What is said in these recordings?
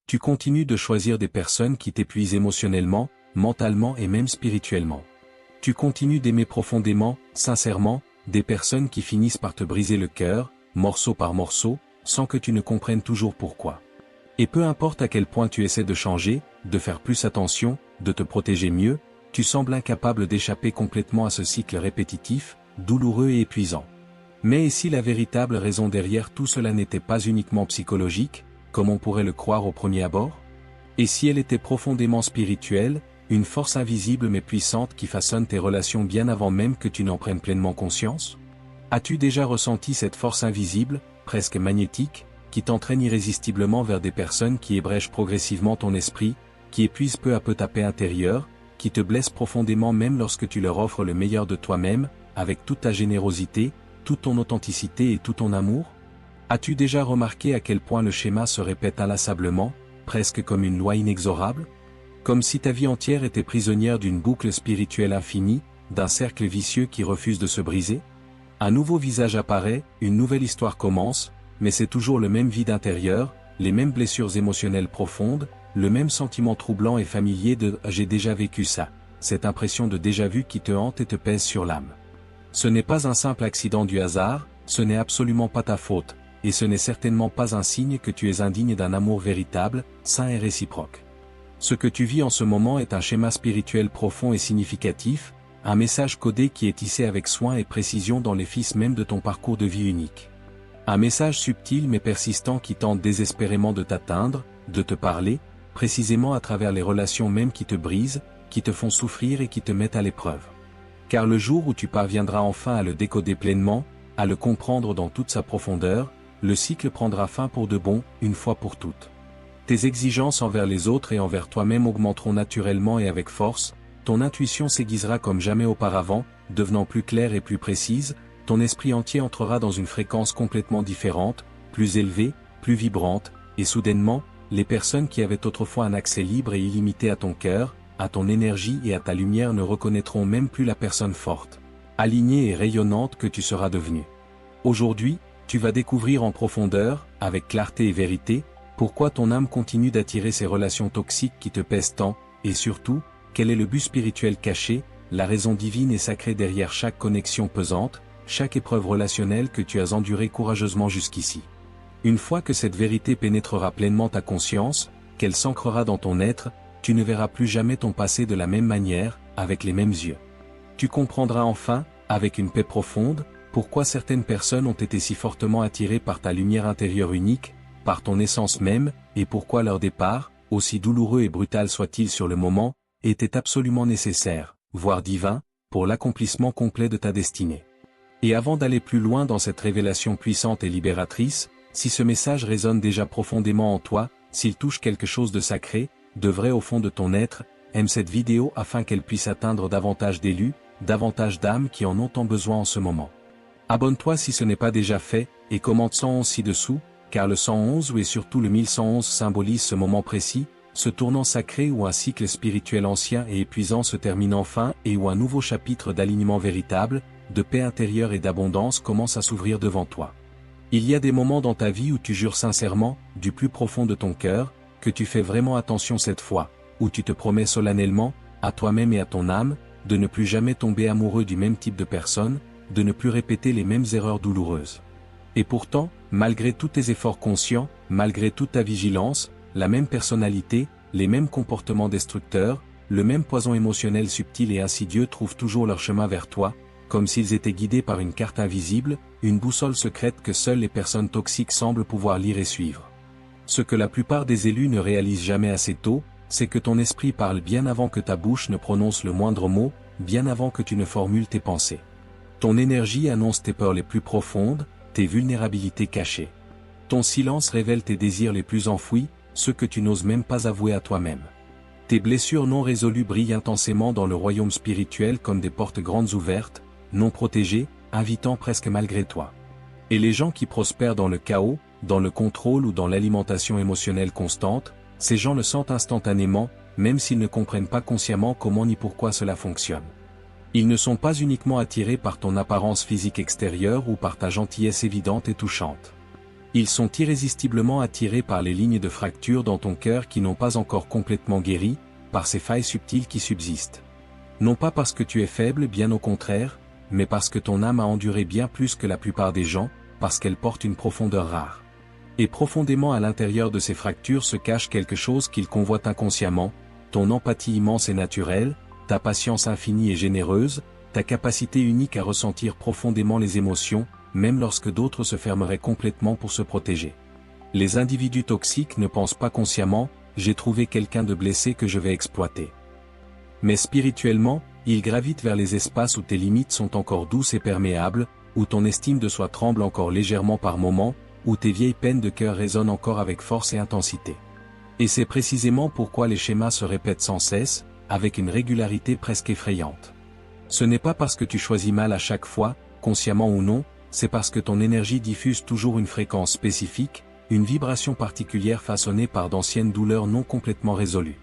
Tu continues de choisir des personnes qui t'épuisent émotionnellement, mentalement et même spirituellement. Tu continues d'aimer profondément, sincèrement, des personnes qui finissent par te briser le cœur, morceau par morceau, sans que tu ne comprennes toujours pourquoi. Et peu importe à quel point tu essaies de changer, de faire plus attention, de te protéger mieux, tu sembles incapable d'échapper complètement à ce cycle répétitif, douloureux et épuisant. Mais et si la véritable raison derrière tout cela n'était pas uniquement psychologique, comme on pourrait le croire au premier abord? Et si elle était profondément spirituelle, une force invisible mais puissante qui façonne tes relations bien avant même que tu n'en prennes pleinement conscience? As-tu déjà ressenti cette force invisible, presque magnétique, qui t'entraîne irrésistiblement vers des personnes qui ébrèchent progressivement ton esprit, qui épuisent peu à peu ta paix intérieure, qui te blessent profondément même lorsque tu leur offres le meilleur de toi-même, avec toute ta générosité, toute ton authenticité et tout ton amour? As-tu déjà remarqué à quel point le schéma se répète inlassablement, presque comme une loi inexorable? Comme si ta vie entière était prisonnière d'une boucle spirituelle infinie, d'un cercle vicieux qui refuse de se briser? Un nouveau visage apparaît, une nouvelle histoire commence, mais c'est toujours le même vide intérieur, les mêmes blessures émotionnelles profondes, le même sentiment troublant et familier de « j'ai déjà vécu ça », cette impression de déjà-vu qui te hante et te pèse sur l'âme. Ce n'est pas un simple accident du hasard, ce n'est absolument pas ta faute, et ce n'est certainement pas un signe que tu es indigne d'un amour véritable, sain et réciproque. Ce que tu vis en ce moment est un schéma spirituel profond et significatif, un message codé qui est tissé avec soin et précision dans les fils même de ton parcours de vie unique. Un message subtil mais persistant qui tente désespérément de t'atteindre, de te parler, précisément à travers les relations même qui te brisent, qui te font souffrir et qui te mettent à l'épreuve. Car le jour où tu parviendras enfin à le décoder pleinement, à le comprendre dans toute sa profondeur, le cycle prendra fin pour de bon, une fois pour toutes. Tes exigences envers les autres et envers toi-même augmenteront naturellement et avec force, ton intuition s'aiguisera comme jamais auparavant, devenant plus claire et plus précise, ton esprit entier entrera dans une fréquence complètement différente, plus élevée, plus vibrante, et soudainement, les personnes qui avaient autrefois un accès libre et illimité à ton cœur, à ton énergie et à ta lumière ne reconnaîtront même plus la personne forte, alignée et rayonnante que tu seras devenue. Aujourd'hui, tu vas découvrir en profondeur, avec clarté et vérité, pourquoi ton âme continue d'attirer ces relations toxiques qui te pèsent tant, et surtout, quel est le but spirituel caché, la raison divine et sacrée derrière chaque connexion pesante, chaque épreuve relationnelle que tu as endurée courageusement jusqu'ici. Une fois que cette vérité pénétrera pleinement ta conscience, qu'elle s'ancrera dans ton être, tu ne verras plus jamais ton passé de la même manière, avec les mêmes yeux. Tu comprendras enfin, avec une paix profonde, pourquoi certaines personnes ont été si fortement attirées par ta lumière intérieure unique, par ton essence même, et pourquoi leur départ, aussi douloureux et brutal soit-il sur le moment, était absolument nécessaire, voire divin, pour l'accomplissement complet de ta destinée. Et avant d'aller plus loin dans cette révélation puissante et libératrice, si ce message résonne déjà profondément en toi, s'il touche quelque chose de sacré, de vrai au fond de ton être, aime cette vidéo afin qu'elle puisse atteindre davantage d'élus, davantage d'âmes qui en ont tant besoin en ce moment. Abonne-toi si ce n'est pas déjà fait, et commente 111 ci-dessous, car le 111 et surtout le 1111 symbolise ce moment précis, ce tournant sacré où un cycle spirituel ancien et épuisant se termine enfin et où un nouveau chapitre d'alignement véritable, de paix intérieure et d'abondance commence à s'ouvrir devant toi. Il y a des moments dans ta vie où tu jures sincèrement, du plus profond de ton cœur, que tu fais vraiment attention cette fois, où tu te promets solennellement, à toi-même et à ton âme, de ne plus jamais tomber amoureux du même type de personne, de ne plus répéter les mêmes erreurs douloureuses. Et pourtant, malgré tous tes efforts conscients, malgré toute ta vigilance, la même personnalité, les mêmes comportements destructeurs, le même poison émotionnel subtil et insidieux trouvent toujours leur chemin vers toi, comme s'ils étaient guidés par une carte invisible, une boussole secrète que seules les personnes toxiques semblent pouvoir lire et suivre. Ce que la plupart des élus ne réalisent jamais assez tôt, c'est que ton esprit parle bien avant que ta bouche ne prononce le moindre mot, bien avant que tu ne formules tes pensées. Ton énergie annonce tes peurs les plus profondes, tes vulnérabilités cachées. Ton silence révèle tes désirs les plus enfouis, ceux que tu n'oses même pas avouer à toi-même. Tes blessures non résolues brillent intensément dans le royaume spirituel comme des portes grandes ouvertes, non protégées, invitant presque malgré toi. Et les gens qui prospèrent dans le chaos, dans le contrôle ou dans l'alimentation émotionnelle constante, ces gens le sentent instantanément, même s'ils ne comprennent pas consciemment comment ni pourquoi cela fonctionne. Ils ne sont pas uniquement attirés par ton apparence physique extérieure ou par ta gentillesse évidente et touchante. Ils sont irrésistiblement attirés par les lignes de fracture dans ton cœur qui n'ont pas encore complètement guéri, par ces failles subtiles qui subsistent. Non pas parce que tu es faible, bien au contraire, mais parce que ton âme a enduré bien plus que la plupart des gens, parce qu'elle porte une profondeur rare. Et profondément à l'intérieur de ces fractures se cache quelque chose qu'ils convoitent inconsciemment, ton empathie immense et naturelle, ta patience infinie et généreuse, ta capacité unique à ressentir profondément les émotions, même lorsque d'autres se fermeraient complètement pour se protéger. Les individus toxiques ne pensent pas consciemment, j'ai trouvé quelqu'un de blessé que je vais exploiter. Mais spirituellement, ils gravitent vers les espaces où tes limites sont encore douces et perméables, où ton estime de soi tremble encore légèrement par moments, où tes vieilles peines de cœur résonnent encore avec force et intensité. Et c'est précisément pourquoi les schémas se répètent sans cesse, avec une régularité presque effrayante. Ce n'est pas parce que tu choisis mal à chaque fois, consciemment ou non, c'est parce que ton énergie diffuse toujours une fréquence spécifique, une vibration particulière façonnée par d'anciennes douleurs non complètement résolues.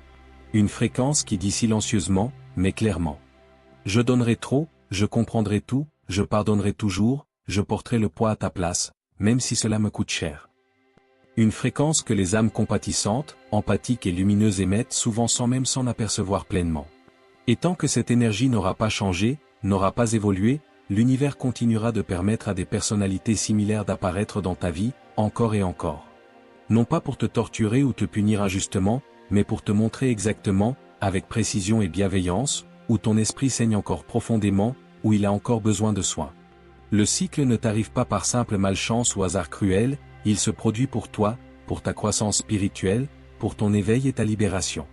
Une fréquence qui dit silencieusement, mais clairement. Je donnerai trop, je comprendrai tout, je pardonnerai toujours, je porterai le poids à ta place, même si cela me coûte cher. Une fréquence que les âmes compatissantes, empathiques et lumineuses émettent souvent sans même s'en apercevoir pleinement. Et tant que cette énergie n'aura pas changé, n'aura pas évolué, l'univers continuera de permettre à des personnalités similaires d'apparaître dans ta vie, encore et encore. Non pas pour te torturer ou te punir injustement, mais pour te montrer exactement, avec précision et bienveillance, où ton esprit saigne encore profondément, où il a encore besoin de soins. Le cycle ne t'arrive pas par simple malchance ou hasard cruel, il se produit pour toi, pour ta croissance spirituelle, pour ton éveil et ta libération.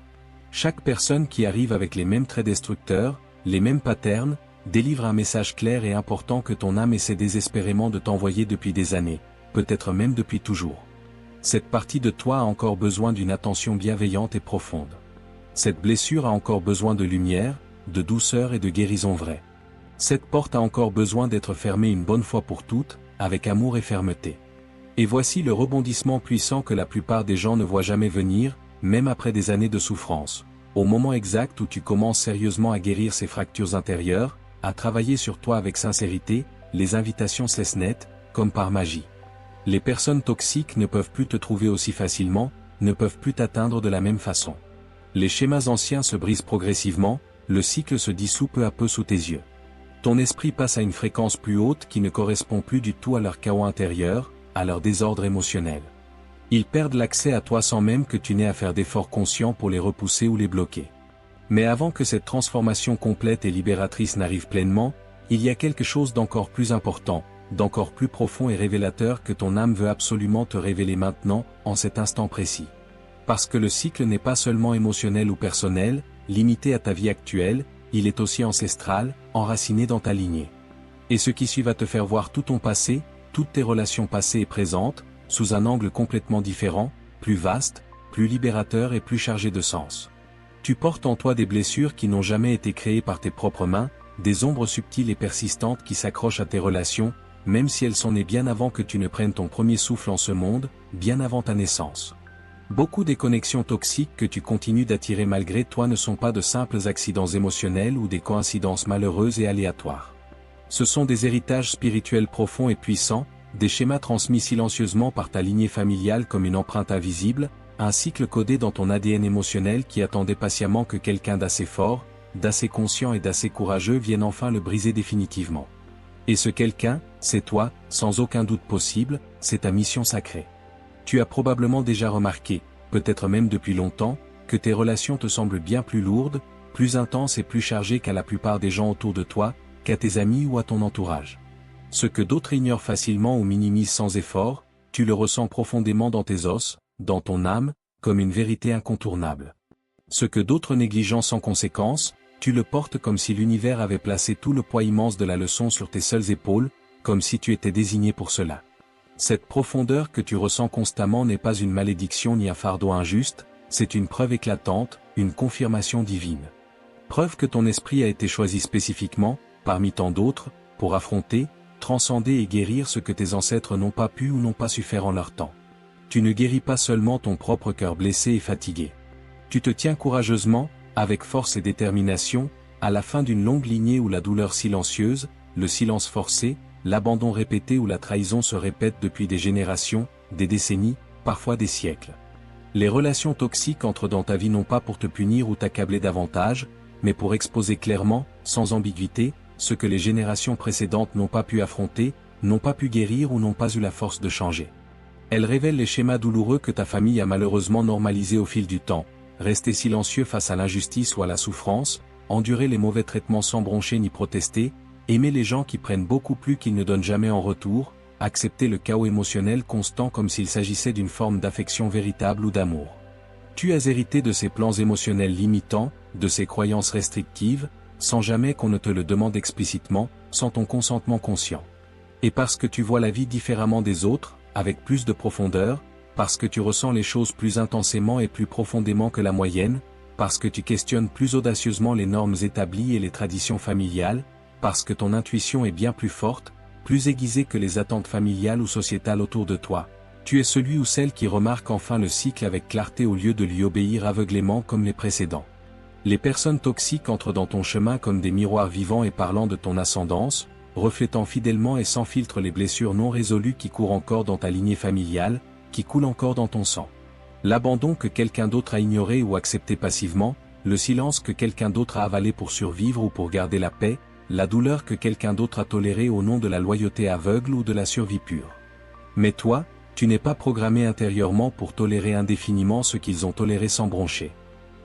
Chaque personne qui arrive avec les mêmes traits destructeurs, les mêmes patterns, délivre un message clair et important que ton âme essaie désespérément de t'envoyer depuis des années, peut-être même depuis toujours. Cette partie de toi a encore besoin d'une attention bienveillante et profonde. Cette blessure a encore besoin de lumière, de douceur et de guérison vraie. Cette porte a encore besoin d'être fermée une bonne fois pour toutes, avec amour et fermeté. Et voici le rebondissement puissant que la plupart des gens ne voient jamais venir, même après des années de souffrance. Au moment exact où tu commences sérieusement à guérir ces fractures intérieures, à travailler sur toi avec sincérité, les invitations cessent net, comme par magie. Les personnes toxiques ne peuvent plus te trouver aussi facilement, ne peuvent plus t'atteindre de la même façon. Les schémas anciens se brisent progressivement, le cycle se dissout peu à peu sous tes yeux. Ton esprit passe à une fréquence plus haute qui ne correspond plus du tout à leur chaos intérieur, à leur désordre émotionnel. Ils perdent l'accès à toi sans même que tu n'aies à faire d'efforts conscients pour les repousser ou les bloquer. Mais avant que cette transformation complète et libératrice n'arrive pleinement, il y a quelque chose d'encore plus important, d'encore plus profond et révélateur que ton âme veut absolument te révéler maintenant, en cet instant précis. Parce que le cycle n'est pas seulement émotionnel ou personnel, limité à ta vie actuelle, il est aussi ancestral, enraciné dans ta lignée. Et ce qui suit va te faire voir tout ton passé, toutes tes relations passées et présentes, sous un angle complètement différent, plus vaste, plus libérateur et plus chargé de sens. Tu portes en toi des blessures qui n'ont jamais été créées par tes propres mains, des ombres subtiles et persistantes qui s'accrochent à tes relations, même si elles sont nées bien avant que tu ne prennes ton premier souffle en ce monde, bien avant ta naissance. Beaucoup des connexions toxiques que tu continues d'attirer malgré toi ne sont pas de simples accidents émotionnels ou des coïncidences malheureuses et aléatoires. Ce sont des héritages spirituels profonds et puissants, des schémas transmis silencieusement par ta lignée familiale comme une empreinte invisible, un cycle codé dans ton ADN émotionnel qui attendait patiemment que quelqu'un d'assez fort, d'assez conscient et d'assez courageux vienne enfin le briser définitivement. Et ce quelqu'un, c'est toi, sans aucun doute possible, c'est ta mission sacrée. Tu as probablement déjà remarqué, peut-être même depuis longtemps, que tes relations te semblent bien plus lourdes, plus intenses et plus chargées qu'à la plupart des gens autour de toi, qu'à tes amis ou à ton entourage. Ce que d'autres ignorent facilement ou minimisent sans effort, tu le ressens profondément dans tes os, dans ton âme, comme une vérité incontournable. Ce que d'autres négligent sans conséquence, tu le portes comme si l'univers avait placé tout le poids immense de la leçon sur tes seules épaules, comme si tu étais désigné pour cela. Cette profondeur que tu ressens constamment n'est pas une malédiction ni un fardeau injuste, c'est une preuve éclatante, une confirmation divine. Preuve que ton esprit a été choisi spécifiquement, parmi tant d'autres, pour affronter, transcender et guérir ce que tes ancêtres n'ont pas pu ou n'ont pas su faire en leur temps. Tu ne guéris pas seulement ton propre cœur blessé et fatigué. Tu te tiens courageusement, avec force et détermination, à la fin d'une longue lignée où la douleur silencieuse, le silence forcé, l'abandon répété ou la trahison se répètent depuis des générations, des décennies, parfois des siècles. Les relations toxiques entrent dans ta vie non pas pour te punir ou t'accabler davantage, mais pour exposer clairement, sans ambiguïté, ce que les générations précédentes n'ont pas pu affronter, n'ont pas pu guérir ou n'ont pas eu la force de changer. Elles révèlent les schémas douloureux que ta famille a malheureusement normalisés au fil du temps, rester silencieux face à l'injustice ou à la souffrance, endurer les mauvais traitements sans broncher ni protester, aimer les gens qui prennent beaucoup plus qu'ils ne donnent jamais en retour, accepter le chaos émotionnel constant comme s'il s'agissait d'une forme d'affection véritable ou d'amour. Tu as hérité de ces plans émotionnels limitants, de ces croyances restrictives, sans jamais qu'on ne te le demande explicitement, sans ton consentement conscient. Et parce que tu vois la vie différemment des autres, avec plus de profondeur, parce que tu ressens les choses plus intensément et plus profondément que la moyenne, parce que tu questionnes plus audacieusement les normes établies et les traditions familiales, parce que ton intuition est bien plus forte, plus aiguisée que les attentes familiales ou sociétales autour de toi. Tu es celui ou celle qui remarque enfin le cycle avec clarté au lieu de lui obéir aveuglément comme les précédents. Les personnes toxiques entrent dans ton chemin comme des miroirs vivants et parlant de ton ascendance, reflétant fidèlement et sans filtre les blessures non résolues qui courent encore dans ta lignée familiale, qui coulent encore dans ton sang. L'abandon que quelqu'un d'autre a ignoré ou accepté passivement, le silence que quelqu'un d'autre a avalé pour survivre ou pour garder la paix, la douleur que quelqu'un d'autre a tolérée au nom de la loyauté aveugle ou de la survie pure. Mais toi, tu n'es pas programmé intérieurement pour tolérer indéfiniment ce qu'ils ont toléré sans broncher.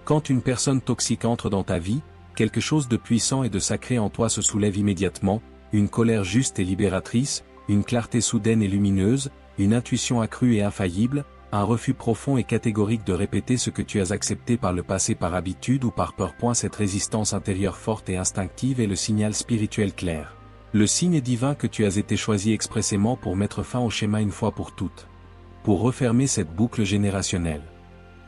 Quand une personne toxique entre dans ta vie, quelque chose de puissant et de sacré en toi se soulève immédiatement, une colère juste et libératrice, une clarté soudaine et lumineuse, une intuition accrue et infaillible, un refus profond et catégorique de répéter ce que tu as accepté par le passé par habitude ou par peur. Cette résistance intérieure forte et instinctive est le signal spirituel clair. Le signe divin que tu as été choisi expressément pour mettre fin au schéma une fois pour toutes. Pour refermer cette boucle générationnelle.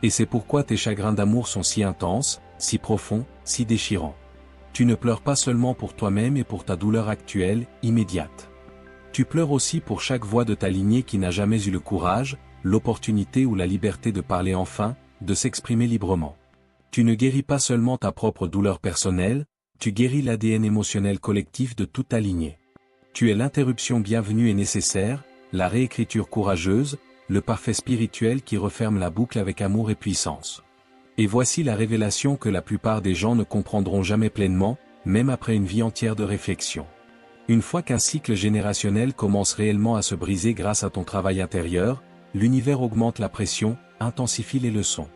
Et c'est pourquoi tes chagrins d'amour sont si intenses, si profonds, si déchirants. Tu ne pleures pas seulement pour toi-même et pour ta douleur actuelle, immédiate. Tu pleures aussi pour chaque voix de ta lignée qui n'a jamais eu le courage, l'opportunité ou la liberté de parler enfin, de s'exprimer librement. Tu ne guéris pas seulement ta propre douleur personnelle, tu guéris l'ADN émotionnel collectif de toute ta lignée. Tu es l'interruption bienvenue et nécessaire, la réécriture courageuse, le parfait spirituel qui referme la boucle avec amour et puissance. Et voici la révélation que la plupart des gens ne comprendront jamais pleinement, même après une vie entière de réflexion. Une fois qu'un cycle générationnel commence réellement à se briser grâce à ton travail intérieur, l'univers augmente la pression, intensifie les leçons.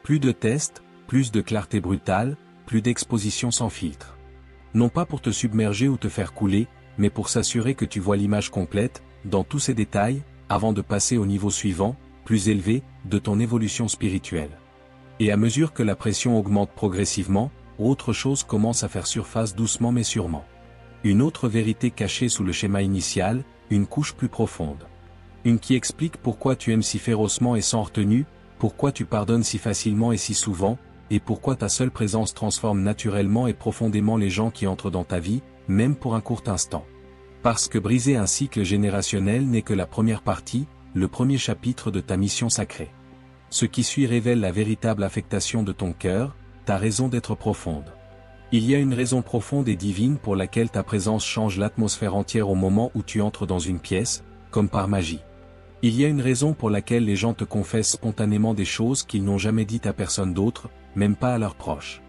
Plus de tests, plus de clarté brutale, plus d'exposition sans filtre. Non pas pour te submerger ou te faire couler, mais pour s'assurer que tu vois l'image complète, dans tous ses détails, avant de passer au niveau suivant, plus élevé, de ton évolution spirituelle. Et à mesure que la pression augmente progressivement, autre chose commence à faire surface doucement mais sûrement. Une autre vérité cachée sous le schéma initial, une couche plus profonde. Une qui explique pourquoi tu aimes si férocement et sans retenue, pourquoi tu pardonnes si facilement et si souvent, et pourquoi ta seule présence transforme naturellement et profondément les gens qui entrent dans ta vie, même pour un court instant. Parce que briser un cycle générationnel n'est que la première partie, le premier chapitre de ta mission sacrée. Ce qui suit révèle la véritable affectation de ton cœur, ta raison d'être profonde. Il y a une raison profonde et divine pour laquelle ta présence change l'atmosphère entière au moment où tu entres dans une pièce, comme par magie. Il y a une raison pour laquelle les gens te confessent spontanément des choses qu'ils n'ont jamais dites à personne d'autre, même pas à leurs proches.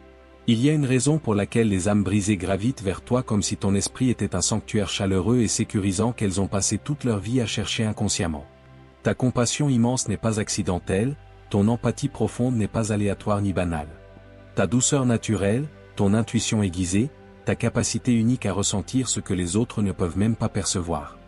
Il y a une raison pour laquelle les âmes brisées gravitent vers toi comme si ton esprit était un sanctuaire chaleureux et sécurisant qu'elles ont passé toute leur vie à chercher inconsciemment. Ta compassion immense n'est pas accidentelle, ton empathie profonde n'est pas aléatoire ni banale. Ta douceur naturelle, ton intuition aiguisée, ta capacité unique à ressentir ce que les autres ne peuvent même pas percevoir.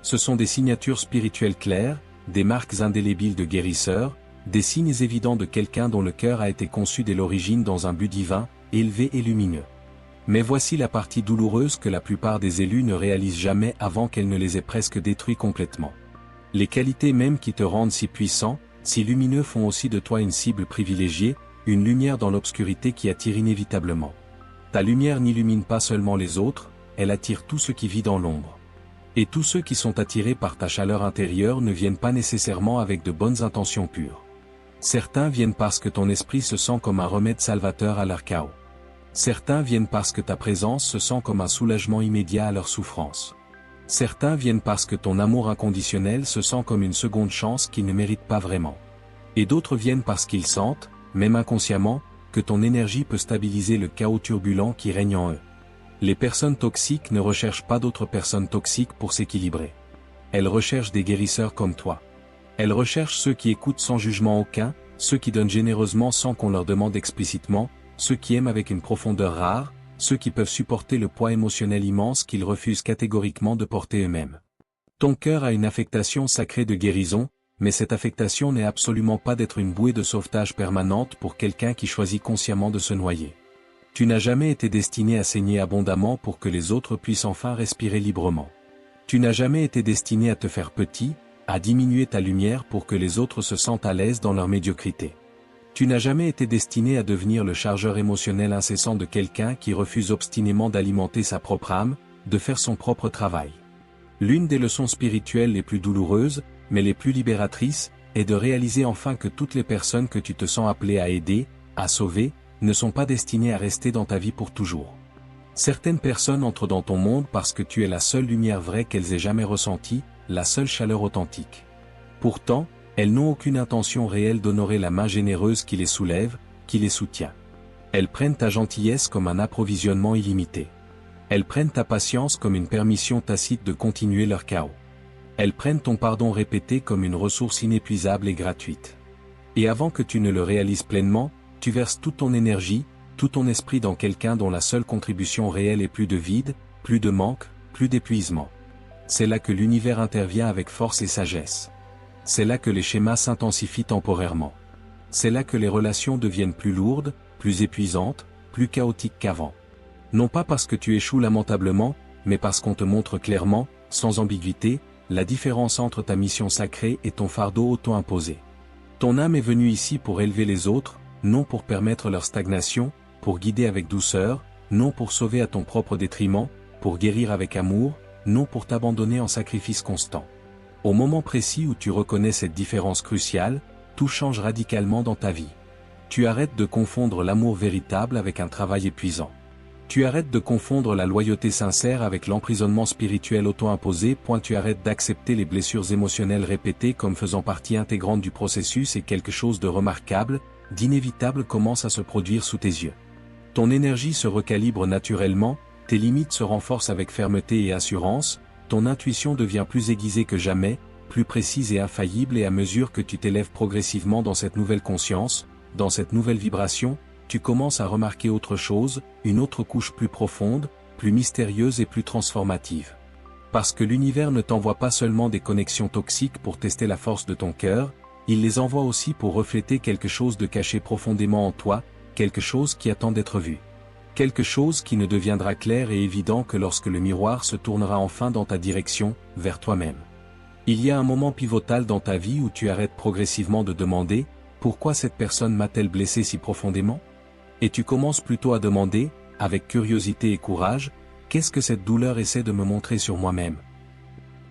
Ce sont des signatures spirituelles claires, des marques indélébiles de guérisseur, des signes évidents de quelqu'un dont le cœur a été conçu dès l'origine dans un but divin, élevé et lumineux. Mais voici la partie douloureuse que la plupart des élus ne réalisent jamais avant qu'elle ne les ait presque détruits complètement. Les qualités mêmes qui te rendent si puissant, si lumineux font aussi de toi une cible privilégiée, une lumière dans l'obscurité qui attire inévitablement. Ta lumière n'illumine pas seulement les autres, elle attire tout ce qui vit dans l'ombre. Et tous ceux qui sont attirés par ta chaleur intérieure ne viennent pas nécessairement avec de bonnes intentions pures. Certains viennent parce que ton esprit se sent comme un remède salvateur à leur chaos. Certains viennent parce que ta présence se sent comme un soulagement immédiat à leur souffrance. Certains viennent parce que ton amour inconditionnel se sent comme une seconde chance qu'ils ne méritent pas vraiment. Et d'autres viennent parce qu'ils sentent, même inconsciemment, que ton énergie peut stabiliser le chaos turbulent qui règne en eux. Les personnes toxiques ne recherchent pas d'autres personnes toxiques pour s'équilibrer. Elles recherchent des guérisseurs comme toi. Elles recherchent ceux qui écoutent sans jugement aucun, ceux qui donnent généreusement sans qu'on leur demande explicitement, ceux qui aiment avec une profondeur rare, ceux qui peuvent supporter le poids émotionnel immense qu'ils refusent catégoriquement de porter eux-mêmes. Ton cœur a une affectation sacrée de guérison, mais cette affectation n'est absolument pas d'être une bouée de sauvetage permanente pour quelqu'un qui choisit consciemment de se noyer. Tu n'as jamais été destiné à saigner abondamment pour que les autres puissent enfin respirer librement. Tu n'as jamais été destiné à te faire petit, à diminuer ta lumière pour que les autres se sentent à l'aise dans leur médiocrité. Tu n'as jamais été destiné à devenir le chargeur émotionnel incessant de quelqu'un qui refuse obstinément d'alimenter sa propre âme, de faire son propre travail. L'une des leçons spirituelles les plus douloureuses, mais les plus libératrices, est de réaliser enfin que toutes les personnes que tu te sens appelé à aider, à sauver, ne sont pas destinées à rester dans ta vie pour toujours. Certaines personnes entrent dans ton monde parce que tu es la seule lumière vraie qu'elles aient jamais ressentie, la seule chaleur authentique. Pourtant, elles n'ont aucune intention réelle d'honorer la main généreuse qui les soulève, qui les soutient. Elles prennent ta gentillesse comme un approvisionnement illimité. Elles prennent ta patience comme une permission tacite de continuer leur chaos. Elles prennent ton pardon répété comme une ressource inépuisable et gratuite. Et avant que tu ne le réalises pleinement, tu verses toute ton énergie, tout ton esprit dans quelqu'un dont la seule contribution réelle est plus de vide, plus de manque, plus d'épuisement. C'est là que l'univers intervient avec force et sagesse. C'est là que les schémas s'intensifient temporairement. C'est là que les relations deviennent plus lourdes, plus épuisantes, plus chaotiques qu'avant. Non pas parce que tu échoues lamentablement, mais parce qu'on te montre clairement, sans ambiguïté, la différence entre ta mission sacrée et ton fardeau auto-imposé. Ton âme est venue ici pour élever les autres, non pour permettre leur stagnation, pour guider avec douceur, non pour sauver à ton propre détriment, pour guérir avec amour, non pour t'abandonner en sacrifice constant. Au moment précis où tu reconnais cette différence cruciale, tout change radicalement dans ta vie. Tu arrêtes de confondre l'amour véritable avec un travail épuisant. Tu arrêtes de confondre la loyauté sincère avec l'emprisonnement spirituel auto-imposé. Tu arrêtes d'accepter les blessures émotionnelles répétées comme faisant partie intégrante du processus et quelque chose de remarquable, d'inévitable commence à se produire sous tes yeux. Ton énergie se recalibre naturellement, tes limites se renforcent avec fermeté et assurance, ton intuition devient plus aiguisée que jamais, plus précise et infaillible et à mesure que tu t'élèves progressivement dans cette nouvelle conscience, dans cette nouvelle vibration, tu commences à remarquer autre chose, une autre couche plus profonde, plus mystérieuse et plus transformative. Parce que l'univers ne t'envoie pas seulement des connexions toxiques pour tester la force de ton cœur, il les envoie aussi pour refléter quelque chose de caché profondément en toi, quelque chose qui attend d'être vu. Quelque chose qui ne deviendra clair et évident que lorsque le miroir se tournera enfin dans ta direction, vers toi-même. Il y a un moment pivotal dans ta vie où tu arrêtes progressivement de demander « Pourquoi cette personne m'a-t-elle blessé si profondément ?» Et tu commences plutôt à demander, avec curiosité et courage, « Qu'est-ce que cette douleur essaie de me montrer sur moi-même ?»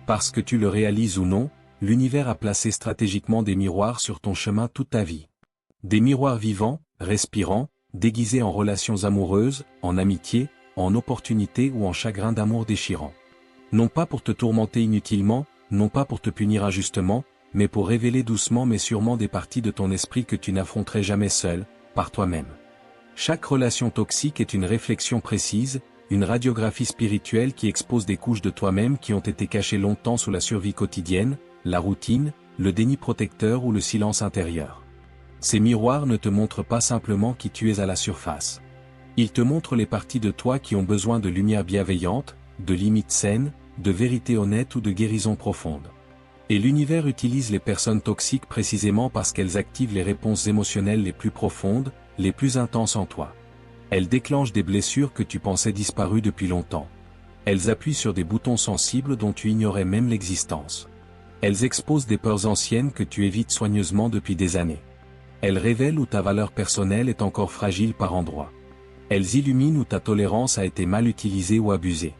Parce que tu le réalises ou non, l'univers a placé stratégiquement des miroirs sur ton chemin toute ta vie. Des miroirs vivants, respirants, déguisés en relations amoureuses, en amitié, en opportunités ou en chagrin d'amour déchirant. Non pas pour te tourmenter inutilement, non pas pour te punir injustement, mais pour révéler doucement mais sûrement des parties de ton esprit que tu n'affronterais jamais seul, par toi-même. Chaque relation toxique est une réflexion précise, une radiographie spirituelle qui expose des couches de toi-même qui ont été cachées longtemps sous la survie quotidienne, la routine, le déni protecteur ou le silence intérieur. Ces miroirs ne te montrent pas simplement qui tu es à la surface. Ils te montrent les parties de toi qui ont besoin de lumière bienveillante, de limites saines, de vérité honnête ou de guérison profonde. Et l'univers utilise les personnes toxiques précisément parce qu'elles activent les réponses émotionnelles les plus profondes, les plus intenses en toi. Elles déclenchent des blessures que tu pensais disparues depuis longtemps. Elles appuient sur des boutons sensibles dont tu ignorais même l'existence. Elles exposent des peurs anciennes que tu évites soigneusement depuis des années. Elles révèlent où ta valeur personnelle est encore fragile par endroits. Elles illuminent où ta tolérance a été mal utilisée ou abusée.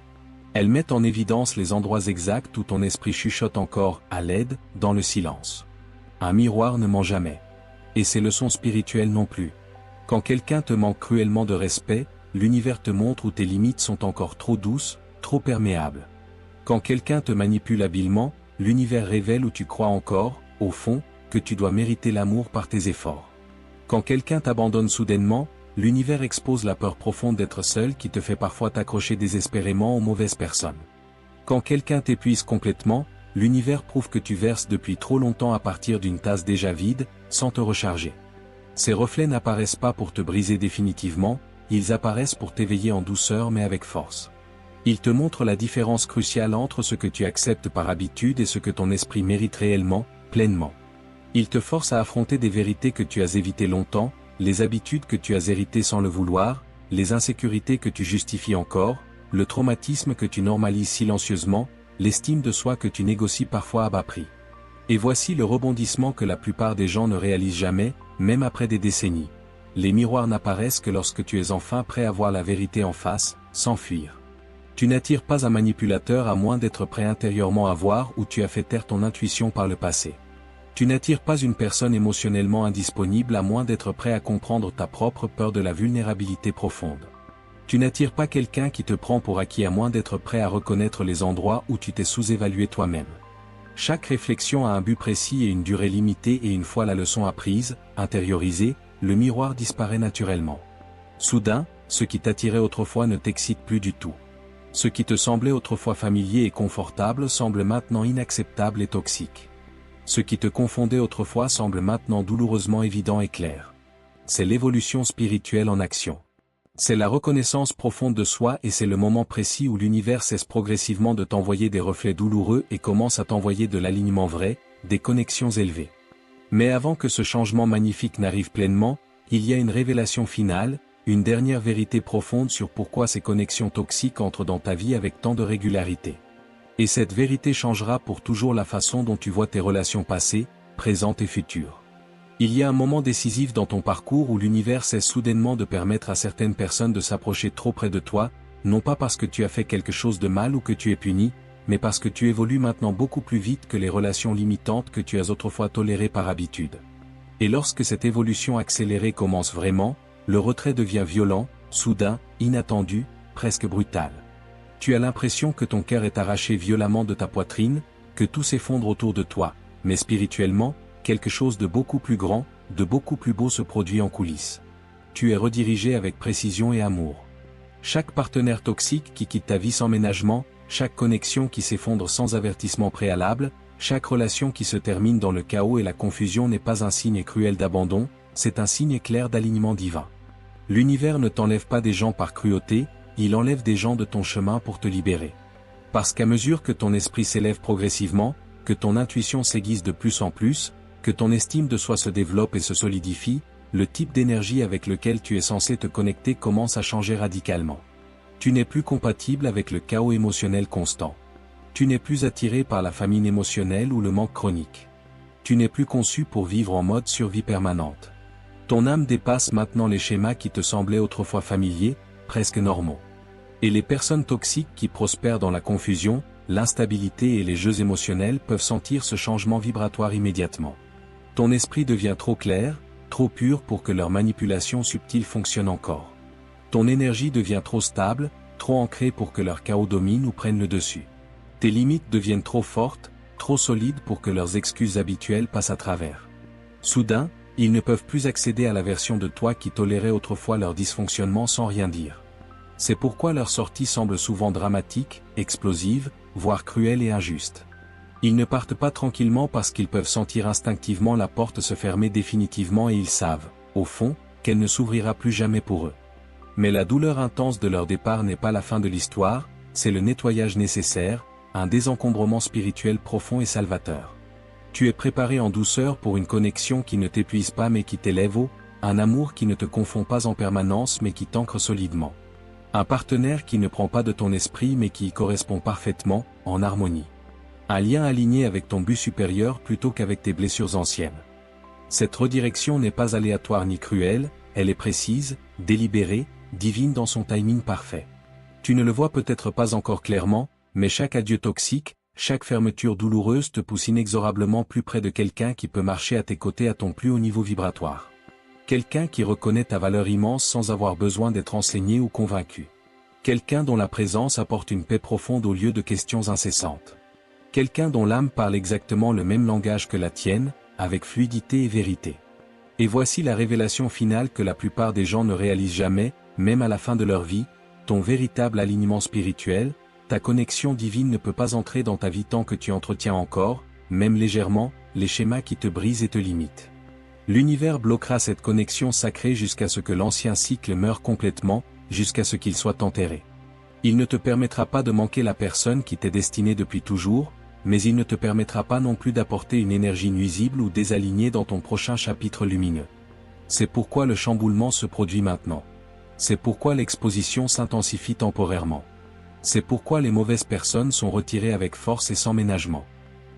Elles mettent en évidence les endroits exacts où ton esprit chuchote encore « à l'aide » dans le silence. Un miroir ne ment jamais. Et ses leçons spirituelles non plus. Quand quelqu'un te manque cruellement de respect, l'univers te montre où tes limites sont encore trop douces, trop perméables. Quand quelqu'un te manipule habilement, l'univers révèle où tu crois encore, au fond, que tu dois mériter l'amour par tes efforts. Quand quelqu'un t'abandonne soudainement, l'univers expose la peur profonde d'être seul qui te fait parfois t'accrocher désespérément aux mauvaises personnes. Quand quelqu'un t'épuise complètement, l'univers prouve que tu verses depuis trop longtemps à partir d'une tasse déjà vide, sans te recharger. Ces reflets n'apparaissent pas pour te briser définitivement, ils apparaissent pour t'éveiller en douceur mais avec force. Ils te montrent la différence cruciale entre ce que tu acceptes par habitude et ce que ton esprit mérite réellement, pleinement. Ils te forcent à affronter des vérités que tu as évitées longtemps, les habitudes que tu as héritées sans le vouloir, les insécurités que tu justifies encore, le traumatisme que tu normalises silencieusement, l'estime de soi que tu négocies parfois à bas prix. Et voici le rebondissement que la plupart des gens ne réalisent jamais, même après des décennies. Les miroirs n'apparaissent que lorsque tu es enfin prêt à voir la vérité en face, sans fuir. Tu n'attires pas un manipulateur à moins d'être prêt intérieurement à voir où tu as fait taire ton intuition par le passé. Tu n'attires pas une personne émotionnellement indisponible à moins d'être prêt à comprendre ta propre peur de la vulnérabilité profonde. Tu n'attires pas quelqu'un qui te prend pour acquis à moins d'être prêt à reconnaître les endroits où tu t'es sous-évalué toi-même. Chaque réflexion a un but précis et une durée limitée et une fois la leçon apprise, intériorisée, le miroir disparaît naturellement. Soudain, ce qui t'attirait autrefois ne t'excite plus du tout. Ce qui te semblait autrefois familier et confortable semble maintenant inacceptable et toxique. Ce qui te confondait autrefois semble maintenant douloureusement évident et clair. C'est l'évolution spirituelle en action. C'est la reconnaissance profonde de soi et c'est le moment précis où l'univers cesse progressivement de t'envoyer des reflets douloureux et commence à t'envoyer de l'alignement vrai, des connexions élevées. Mais avant que ce changement magnifique n'arrive pleinement, il y a une révélation finale, une dernière vérité profonde sur pourquoi ces connexions toxiques entrent dans ta vie avec tant de régularité. Et cette vérité changera pour toujours la façon dont tu vois tes relations passées, présentes et futures. Il y a un moment décisif dans ton parcours où l'univers cesse soudainement de permettre à certaines personnes de s'approcher trop près de toi, non pas parce que tu as fait quelque chose de mal ou que tu es puni, mais parce que tu évolues maintenant beaucoup plus vite que les relations limitantes que tu as autrefois tolérées par habitude. Et lorsque cette évolution accélérée commence vraiment, le retrait devient violent, soudain, inattendu, presque brutal. Tu as l'impression que ton cœur est arraché violemment de ta poitrine, que tout s'effondre autour de toi, mais spirituellement, quelque chose de beaucoup plus grand, de beaucoup plus beau se produit en coulisses. Tu es redirigé avec précision et amour. Chaque partenaire toxique qui quitte ta vie sans ménagement, chaque connexion qui s'effondre sans avertissement préalable, chaque relation qui se termine dans le chaos et la confusion n'est pas un signe cruel d'abandon, c'est un signe clair d'alignement divin. L'univers ne t'enlève pas des gens par cruauté, il enlève des gens de ton chemin pour te libérer. Parce qu'à mesure que ton esprit s'élève progressivement, que ton intuition s'aiguise de plus en plus, que ton estime de soi se développe et se solidifie, le type d'énergie avec lequel tu es censé te connecter commence à changer radicalement. Tu n'es plus compatible avec le chaos émotionnel constant. Tu n'es plus attiré par la famine émotionnelle ou le manque chronique. Tu n'es plus conçu pour vivre en mode survie permanente. Ton âme dépasse maintenant les schémas qui te semblaient autrefois familiers, presque normaux. Et les personnes toxiques qui prospèrent dans la confusion, l'instabilité et les jeux émotionnels peuvent sentir ce changement vibratoire immédiatement. Ton esprit devient trop clair, trop pur pour que leur manipulation subtile fonctionne encore. Ton énergie devient trop stable, trop ancrée pour que leur chaos domine ou prenne le dessus. Tes limites deviennent trop fortes, trop solides pour que leurs excuses habituelles passent à travers. Soudain, ils ne peuvent plus accéder à la version de toi qui tolérait autrefois leur dysfonctionnement sans rien dire. C'est pourquoi leur sortie semble souvent dramatique, explosive, voire cruelle et injuste. Ils ne partent pas tranquillement parce qu'ils peuvent sentir instinctivement la porte se fermer définitivement et ils savent, au fond, qu'elle ne s'ouvrira plus jamais pour eux. Mais la douleur intense de leur départ n'est pas la fin de l'histoire, c'est le nettoyage nécessaire, un désencombrement spirituel profond et salvateur. Tu es préparé en douceur pour une connexion qui ne t'épuise pas mais qui t'élève haut, un amour qui ne te confond pas en permanence mais qui t'ancre solidement. Un partenaire qui ne prend pas de ton esprit mais qui y correspond parfaitement, en harmonie. Un lien aligné avec ton but supérieur plutôt qu'avec tes blessures anciennes. Cette redirection n'est pas aléatoire ni cruelle, elle est précise, délibérée, divine dans son timing parfait. Tu ne le vois peut-être pas encore clairement, mais chaque adieu toxique, chaque fermeture douloureuse te pousse inexorablement plus près de quelqu'un qui peut marcher à tes côtés à ton plus haut niveau vibratoire. Quelqu'un qui reconnaît ta valeur immense sans avoir besoin d'être enseigné ou convaincu. Quelqu'un dont la présence apporte une paix profonde au lieu de questions incessantes. Quelqu'un dont l'âme parle exactement le même langage que la tienne, avec fluidité et vérité. Et voici la révélation finale que la plupart des gens ne réalisent jamais, même à la fin de leur vie, ton véritable alignement spirituel, ta connexion divine ne peut pas entrer dans ta vie tant que tu entretiens encore, même légèrement, les schémas qui te brisent et te limitent. L'univers bloquera cette connexion sacrée jusqu'à ce que l'ancien cycle meure complètement, jusqu'à ce qu'il soit enterré. Il ne te permettra pas de manquer la personne qui t'est destinée depuis toujours, mais il ne te permettra pas non plus d'apporter une énergie nuisible ou désalignée dans ton prochain chapitre lumineux. C'est pourquoi le chamboulement se produit maintenant. C'est pourquoi l'exposition s'intensifie temporairement. C'est pourquoi les mauvaises personnes sont retirées avec force et sans ménagement.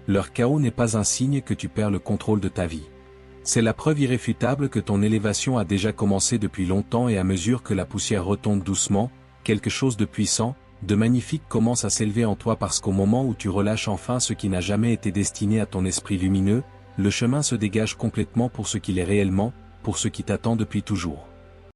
Leur chaos n'est pas un signe que tu perds le contrôle de ta vie. C'est la preuve irréfutable que ton élévation a déjà commencé depuis longtemps et à mesure que la poussière retombe doucement, quelque chose de puissant, de magnifique commence à s'élever en toi parce qu'au moment où tu relâches enfin ce qui n'a jamais été destiné à ton esprit lumineux, le chemin se dégage complètement pour ce qu'il est réellement, pour ce qui t'attend depuis toujours.